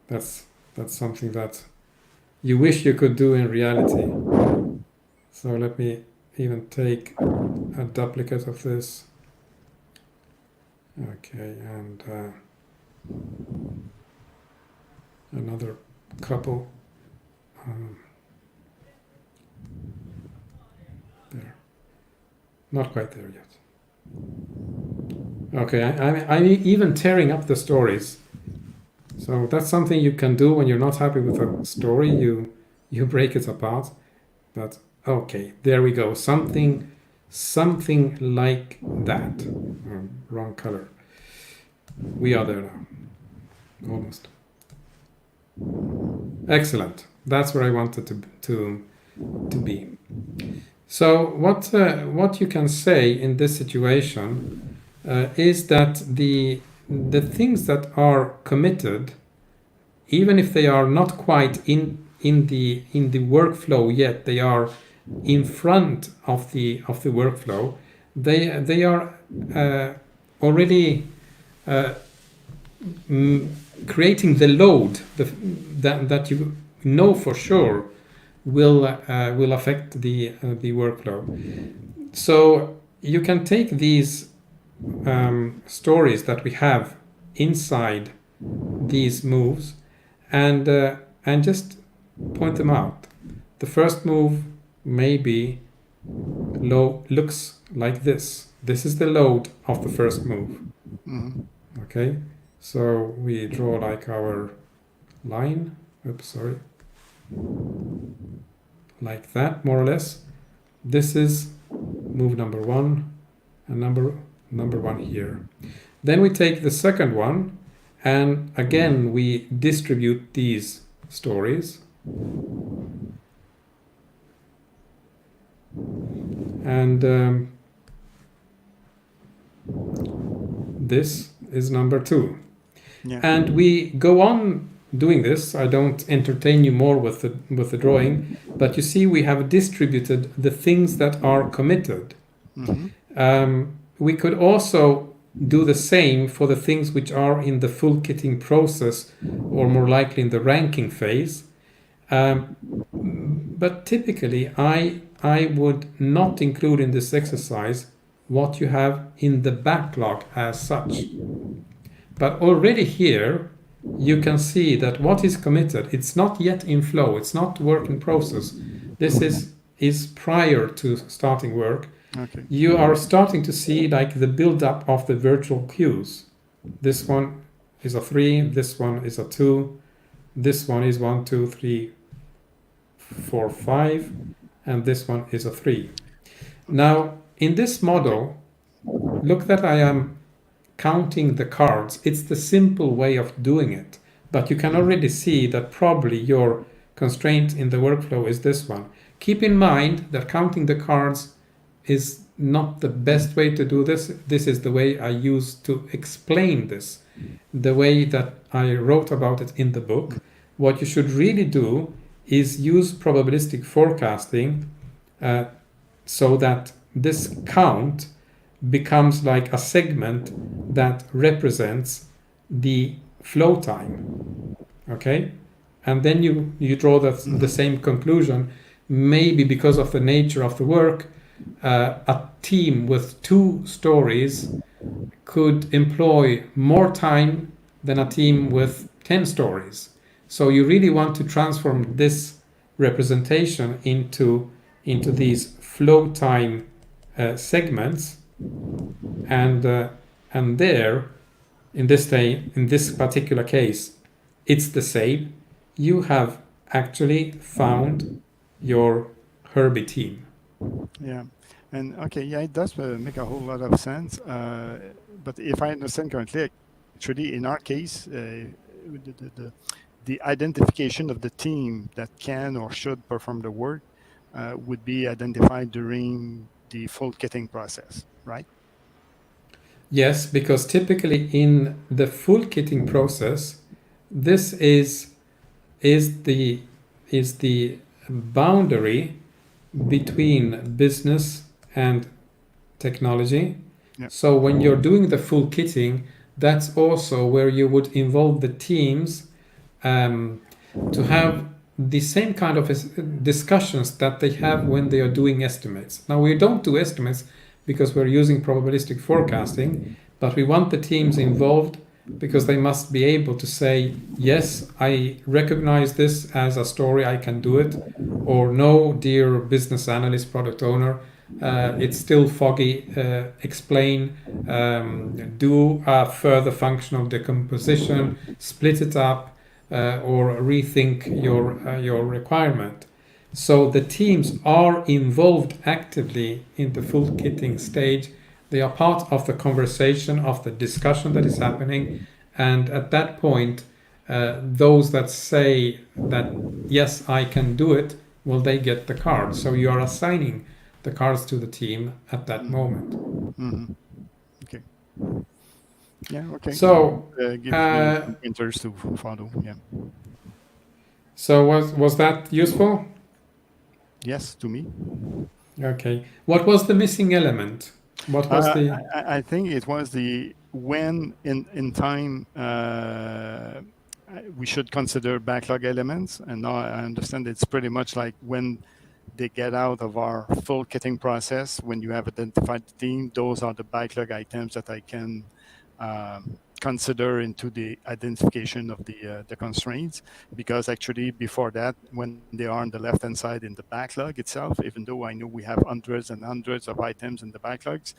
Speaker 1: That's something that you wish you could do in reality. So let me even take a duplicate of this. Okay, and another couple. There. Not quite there yet. Okay, I'm even tearing up the stories. So that's something you can do when you're not happy with a story. You break it apart. But okay, there we go. Something like that. Wrong color. We are there now. Almost. Excellent. That's where I wanted to be. So what you can say in this situation is that the things that are committed, even if they are not quite in the workflow yet, they are in front of the workflow. They are already creating the load that you know for sure will affect the workflow. So you can take these stories that we have inside these moves and just point them out. The first move maybe looks like this. This is the load of the first move. Okay, so we draw like our line. Oops, sorry. Like that, more or less. This is move number 1 and number 1 here. Then we take the second one and again we distribute these stories. And this is number 2.
Speaker 2: Yeah.
Speaker 1: And we go on doing this, I don't entertain you more with the drawing, but you see we have distributed the things that are committed. We could also do the same for the things which are in the full kitting process, or more likely in the ranking phase. But typically, I would not include in this exercise what you have in the backlog as such. But already here, you can see that what is committed, it's not yet in flow, it's not work in process. This is prior to starting work.
Speaker 2: Okay.
Speaker 1: You are starting to see like the build-up of the virtual queues. This one is a 3, this one is a 2, this one is 1, 2, 3, 4, 5, and this one is a 3. Now, in this model, look that I am counting the cards. It's the simple way of doing it, but you can already see that probably your constraint in the workflow is this one. Keep in mind that counting the cards is not the best way to do this. This is the way I use to explain this, the way that I wrote about it in the book. What you should really do is use probabilistic forecasting so that this count becomes like a segment that represents the flow time. Okay? And then you draw the same conclusion. Maybe because of the nature of the work, a team with 2 stories could employ more time than a team with 10 stories. So you really want to transform this representation into these flow time segments, and there, in this particular case, it's the same. You have actually found your Herbie team.
Speaker 2: Yeah, and okay, yeah, it does make a whole lot of sense. But if I understand correctly, actually, in our case, the identification of the team that can or should perform the work would be identified during the full kitting process, right?
Speaker 1: Yes, because typically in the full kitting process, this is the boundary between business and technology.
Speaker 2: Yeah.
Speaker 1: So when you're doing the full kitting, that's also where you would involve the teams to have the same kind of discussions that they have when they are doing estimates. Now, we don't do estimates because we're using probabilistic forecasting, but we want the teams involved because they must be able to say, yes, I recognize this as a story, I can do it, or no, dear business analyst, product owner, it's still foggy, explain, do a further functional decomposition, split it up, or rethink your requirement. So the teams are involved actively in the full kitting stage. They are part of the conversation, of the discussion that is happening. And at that point, those that say that, yes, I can do it, well, they get the card. So you are assigning the cards to the team at that moment.
Speaker 2: Mm-hmm. Okay. Yeah, okay.
Speaker 1: So,
Speaker 2: gives me pointers to follow, yeah.
Speaker 1: So was that useful?
Speaker 2: Yes, to me.
Speaker 1: Okay. What was the missing element? What was
Speaker 2: I think it was the when in time we should consider backlog elements, and now I understand it's pretty much like when they get out of our full kitting process, when you have identified the team, those are the backlog items that I can consider into the identification of the constraints, because actually before that, when they are on the left hand side in the backlog itself, even though I know we have hundreds and hundreds of items in the backlogs,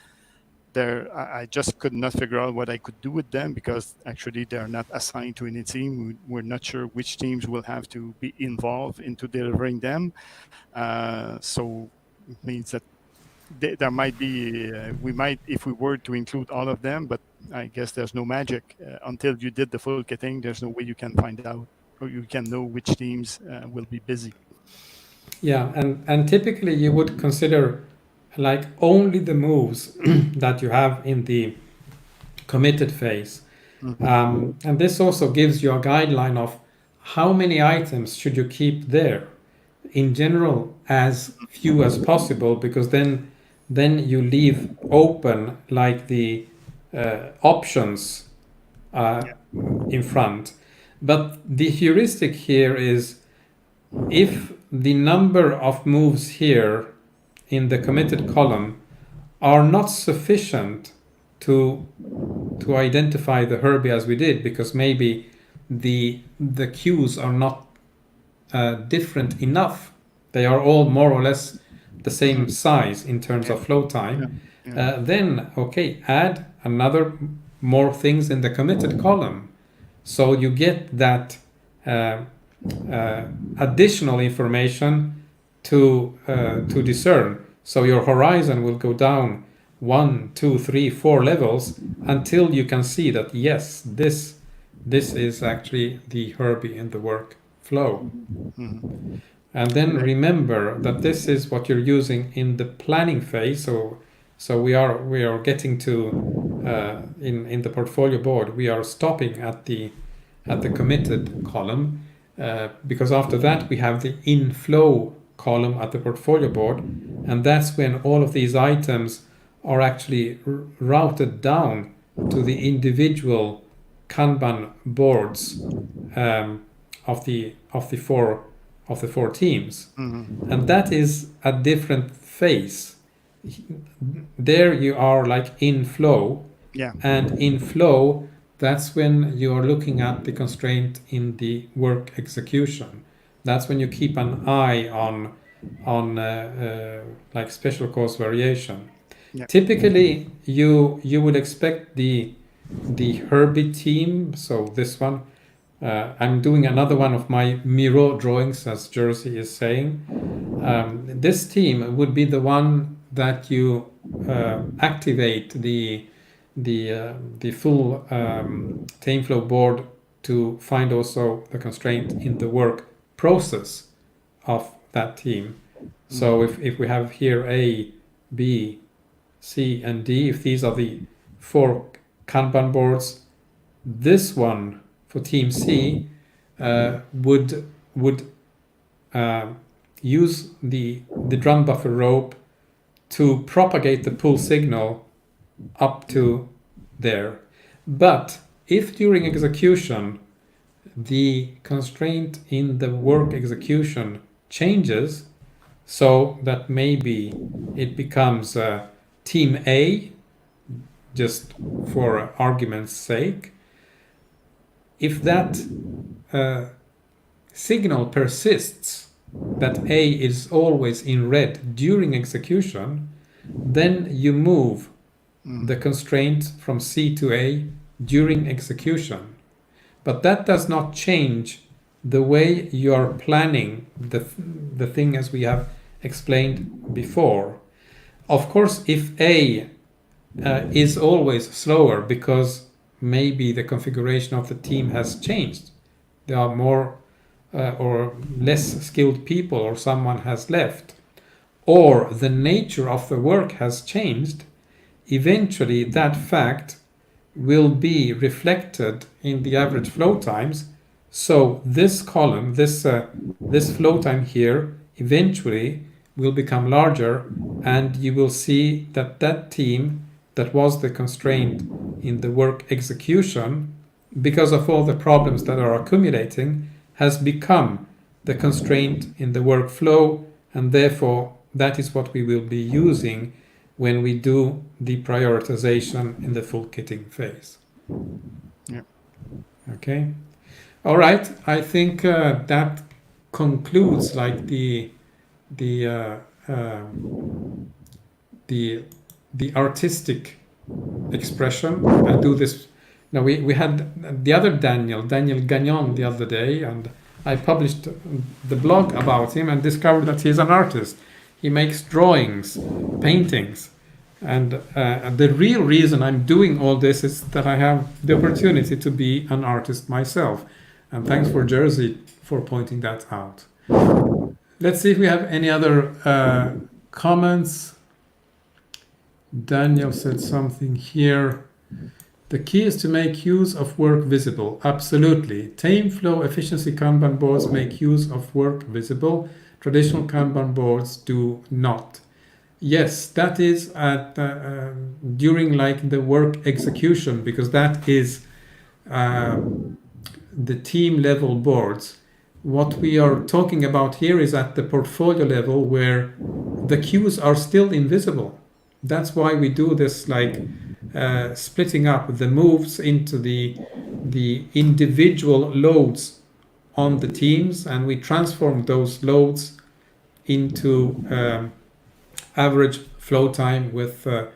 Speaker 2: I just could not figure out what I could do with them, because actually they're not assigned to any team. We're not sure which teams will have to be involved into delivering them. So it means that there might be, we might, if we were to include all of them, but I guess there's no magic. Until you did the full kitting, there's no way you can find out, or you can know which teams will be busy.
Speaker 1: Yeah, and typically you would consider like only the moves that you have in the committed phase. Mm-hmm. And this also gives you a guideline of how many items should you keep there? In general, as few as possible, because then you leave open like the options
Speaker 2: Yeah.
Speaker 1: in front. But the heuristic here is if the number of moves here in the committed column are not sufficient to identify the Herbie as we did, because maybe the queues are not different enough. They are all more or less the same size in terms of flow time. Then okay, add another more things in the committed column, so you get that additional information to discern. So your horizon will go down 1, 2, 3, 4 levels until you can see that yes, this is actually the Herbie in the workflow. And then remember that this is what you're using in the planning phase. So we are getting to in the portfolio board, we are stopping at the committed column, because after that we have the inflow column at the portfolio board, and that's when all of these items are actually routed down to the individual Kanban boards of the four teams. And that is a different phase. There you are like in flow, and in flow, that's when you are looking at the constraint in the work execution. That's when you keep an eye on like special cause variation. Typically, you would expect the Herbie team. So this one, I'm doing another one of my Miro drawings, as Jerzy is saying. This team would be the one that you activate the full TameFlow board to find also the constraint in the work process of that team. So if we have here A, B, C, and D, if these are the 4 Kanban boards, this one for team C would use the drum buffer rope to propagate the pull signal up to there. But if during execution the constraint in the work execution changes, so that maybe it becomes team A, just for argument's sake, if that signal persists, that A is always in red during execution, then you move the constraint from C to A during execution. But that does not change the way you are planning the thing as we have explained before. Of course, if A is always slower because maybe the configuration of the team has changed, there are more or less skilled people, or someone has left, or the nature of the work has changed, eventually that fact will be reflected in the average flow times. So this column, this flow time here, eventually will become larger, and you will see that that team that was the constraint in the work execution, because of all the problems that are accumulating, has become the constraint in the workflow, and therefore that is what we will be using when we do the prioritization in the full kitting phase.
Speaker 2: Yeah.
Speaker 1: Okay. All right. I think that concludes like the artistic expression. I'll do this. Now we had the other Daniel Gagnon the other day, and I published the blog about him and discovered that he's an artist. He makes drawings, paintings, and the real reason I'm doing all this is that I have the opportunity to be an artist myself. And thanks for Jerzy for pointing that out. Let's see if we have any other comments. Daniel said something here. The key is to make use of work visible. Absolutely. TameFlow efficiency Kanban boards make use of work visible. Traditional Kanban boards do not. Yes, that is during like the work execution, because that is the team level boards. What we are talking about here is at the portfolio level where the queues are still invisible. That's why we do this, like splitting up the moves into the individual loads on the teams, and we transform those loads into average flow time with the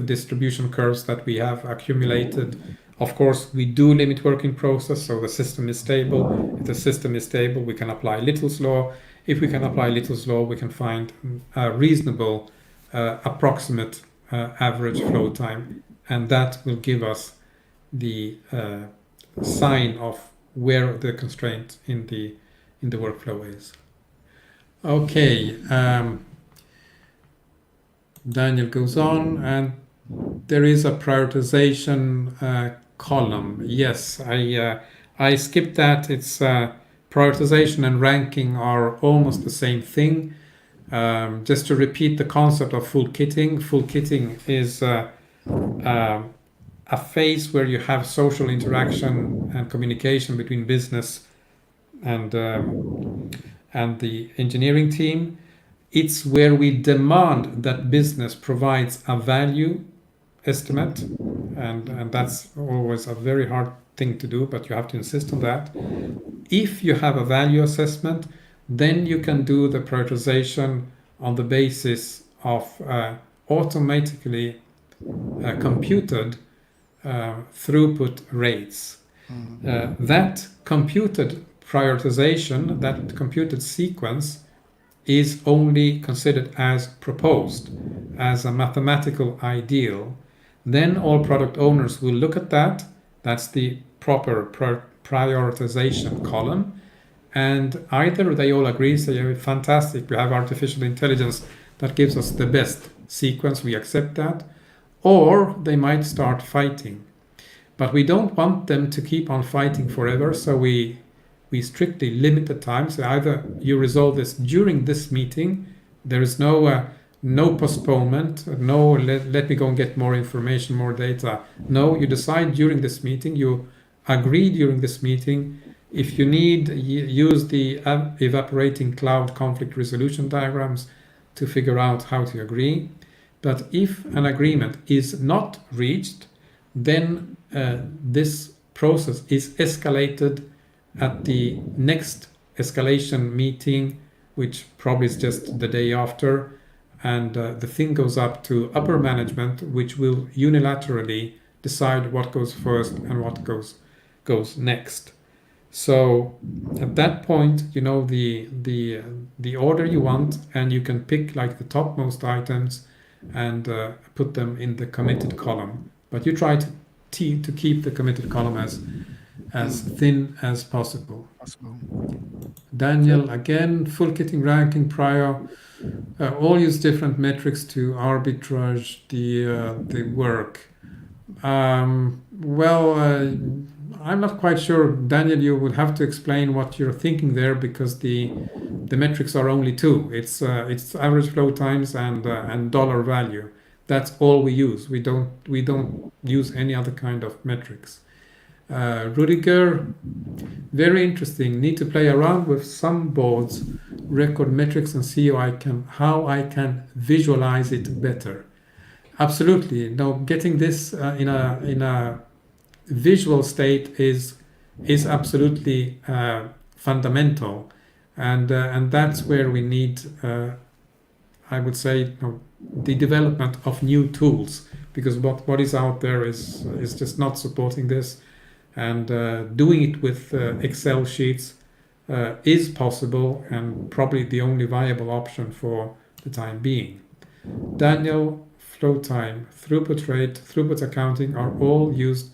Speaker 1: distribution curves that we have accumulated. Of course, we do limit working process, so the system is stable. If the system is stable, we can apply Little's law. If we can apply Little's law, we can find a reasonable approximate average flow time, and that will give us the sign of where the constraint in the workflow is. Okay, Daniel goes on, and there is a prioritization column. Yes, I skipped that. It's prioritization and ranking are almost the same thing. Just to repeat the concept of full kitting. Full kitting is a phase where you have social interaction and communication between business and the engineering team. It's where we demand that business provides a value estimate, and that's always a very hard thing to do, but you have to insist on that. If you have a value assessment, then you can do the prioritization on the basis of automatically computed throughput rates. That computed prioritization, that computed sequence, is only considered as proposed, as a mathematical ideal. Then all product owners will look at that. That's the proper prioritization column. And either they all agree, say, fantastic, we have artificial intelligence that gives us the best sequence, we accept that. Or they might start fighting. But we don't want them to keep on fighting forever, so we strictly limit the time. So either you resolve this during this meeting, there is no postponement, no let me go and get more information, more data. No, you decide during this meeting, you agree during this meeting. If you need, use the evaporating cloud conflict resolution diagrams to figure out how to agree. But if an agreement is not reached, then this process is escalated at the next escalation meeting, which probably is just the day after, and the thing goes up to upper management, which will unilaterally decide what goes first and what goes next. So at that point, you know the order you want, and you can pick like the topmost items and put them in the committed column. But you try to keep the committed column as thin as possible. Daniel, again, full kitting, ranking, prior, all use different metrics to arbitrage the work. I'm not quite sure, Daniel. You would have to explain what you're thinking there, because the metrics are only two. It's average flow times and dollar value. That's all we use. We don't use any other kind of metrics. Rudiger, very interesting. Need to play around with some boards, record metrics, and see how I can visualize it better. Absolutely. No, getting this in a visual state is absolutely fundamental, and that's where we need, I would say, the development of new tools, because what is out there is just not supporting this. And doing it with Excel sheets is possible, and probably the only viable option for the time being. Daniel, flow time, throughput rate, throughput accounting are all used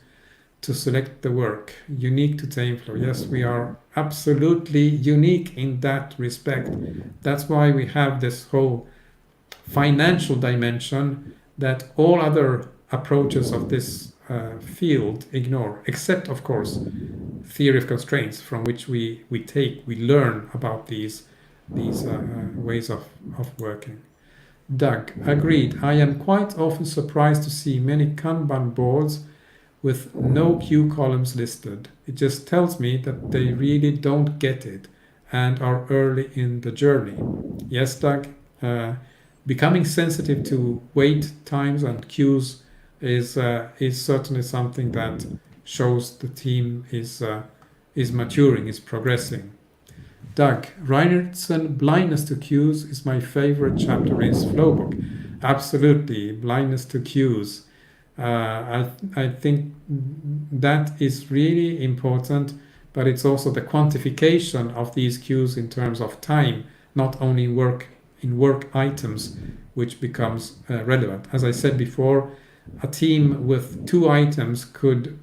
Speaker 1: to select the work, unique to TameFlow. Yes, we are absolutely unique in that respect. That's why we have this whole financial dimension that all other approaches of this field ignore, except of course theory of constraints, from which we learn about these ways of working. Doug, agreed. I am quite often surprised to see many Kanban boards with no queue columns listed. It just tells me that they really don't get it and are early in the journey. Yes, Doug, becoming sensitive to wait times and queues is certainly something that shows the team is maturing, is progressing. Doug, Reinertsen, Blindness to Queues is my favorite chapter in his Flowbook. Absolutely, Blindness to Queues. I think that is really important, but it's also the quantification of these queues in terms of time, not only in work items, which becomes relevant. As I said before, a team with 2 items could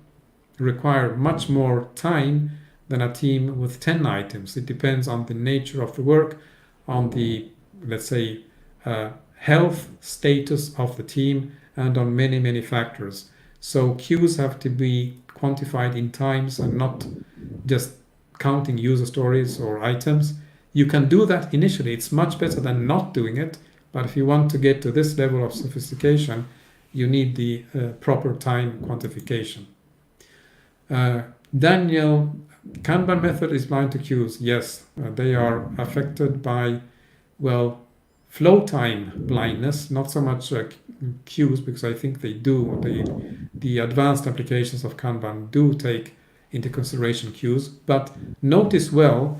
Speaker 1: require much more time than a team with 10 items. It depends on the nature of the work, on the, let's say, health status of the team, and on many, many factors. So queues have to be quantified in times and not just counting user stories or items. You can do that initially. It's much better than not doing it. But if you want to get to this level of sophistication, you need the proper time quantification. Daniel, Kanban method is blind to queues. Yes, they are affected by, well, flow time blindness, not so much queues, because I think they do. The advanced applications of Kanban do take into consideration queues, but notice well,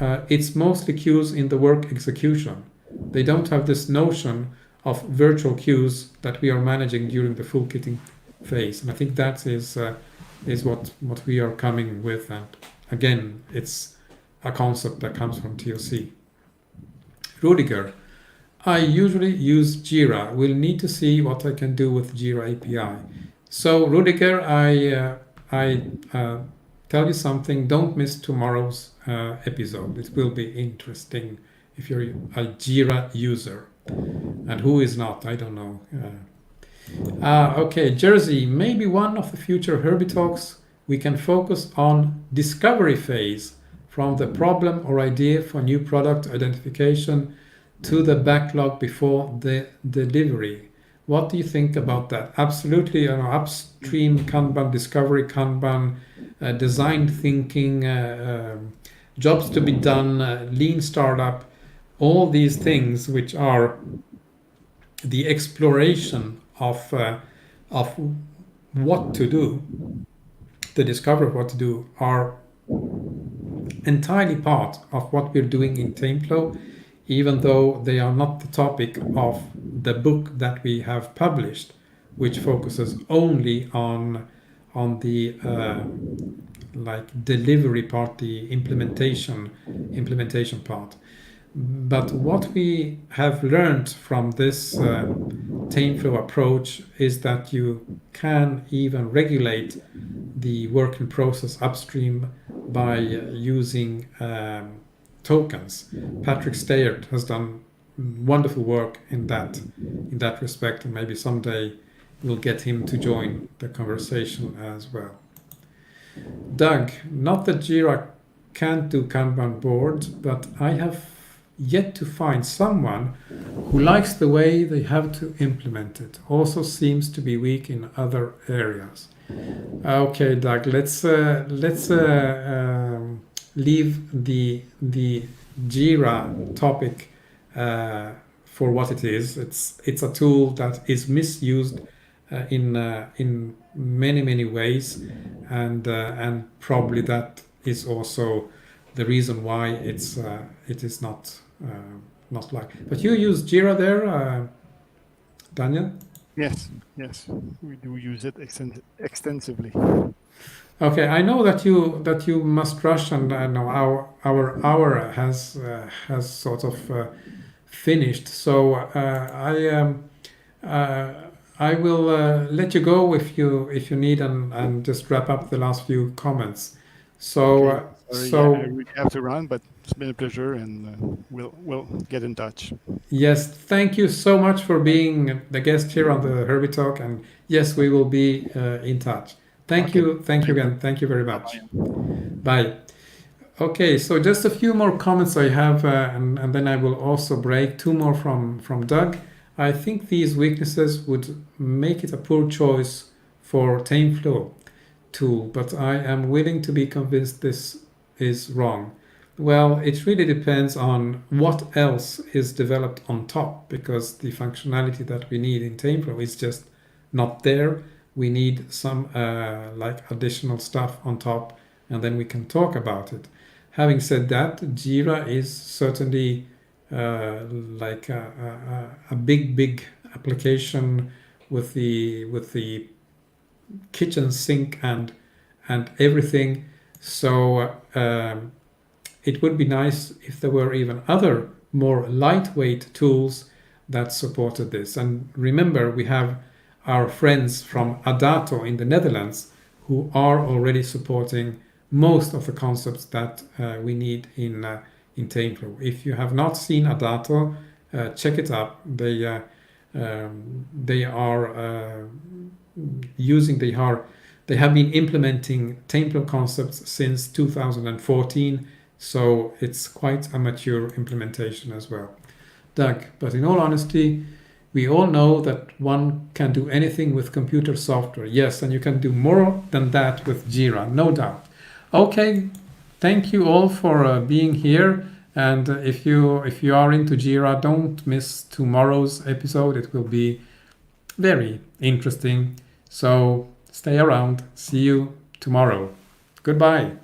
Speaker 1: it's mostly queues in the work execution. They don't have this notion of virtual queues that we are managing during the full kitting phase, and I think that is what we are coming with. And again, it's a concept that comes from TOC. Rudiger, I usually use Jira. We'll need to see what I can do with Jira API. So Rudiger, I tell you something. Don't miss tomorrow's episode. It will be interesting if you're a Jira user. And who is not? I don't know. Okay, Jersey, maybe one of the future Herbie talks we can focus on discovery phase, from the problem or idea for new product identification to the backlog before the delivery. What do you think about that? Absolutely, upstream Kanban, discovery Kanban, design thinking, jobs to be done, lean startup, all these things which are the exploration of what to do, the discovery of what to do, are entirely part of what we're doing in TameFlow, even though they are not the topic of the book that we have published, which focuses only on the like delivery part, the implementation part. But what we have learned from this TameFlow approach is that you can even regulate the work in process upstream by using tokens. Patrick Stayert has done wonderful work in that respect, and maybe someday we'll get him to join the conversation as well. Doug, not that Jira can't do Kanban boards, but I have yet to find someone who likes the way they have to implement it. Also seems to be weak in other areas. Okay, Doug, let's leave the Jira topic for what it is. It's a tool that is misused in many ways, and probably that is also the reason why it is not like. But you use Jira there, Daniel?
Speaker 2: Yes, we do use it extensively.
Speaker 1: Okay, I know that you must rush, and I know our hour has sort of finished. So I will let you go if you need, and just wrap up the last few comments. So
Speaker 2: Okay. Sorry, yeah, I
Speaker 1: So
Speaker 2: really have to run, but it's been a pleasure, and we'll get in touch.
Speaker 1: yes, thank you so much for being the guest here on the Herbie Talk, and yes, we will be in touch.
Speaker 2: Okay,
Speaker 1: Thank you
Speaker 2: thank you.
Speaker 1: again, thank you very
Speaker 2: Bye
Speaker 1: much.
Speaker 2: bye.
Speaker 1: Bye. Okay, so just a few more comments I have, and then I will also break two more from Doug. I think these weaknesses would make it a poor choice for TameFlow tool, but I am willing to be convinced this is wrong. Well, it really depends on what else is developed on top, because the functionality that we need in TameFlow is just not there. We need some like additional stuff on top, and then we can talk about it. Having said that, Jira is certainly like a big application with the kitchen sink and everything. So it would be nice if there were even other more lightweight tools that supported this. And remember, we have our friends from Adato in the Netherlands who are already supporting most of the concepts that we need in TameFlow. If you have not seen Adato, check it out. They are using they have been implementing TameFlow concepts since 2014, so it's quite a mature implementation as well. Doug, but in all honesty, we all know that one can do anything with computer software. Yes, and you can do more than that with Jira, no doubt. Okay, thank you all for being here. And if you are into Jira, don't miss tomorrow's episode. It will be very interesting. So stay around. See you tomorrow. Goodbye.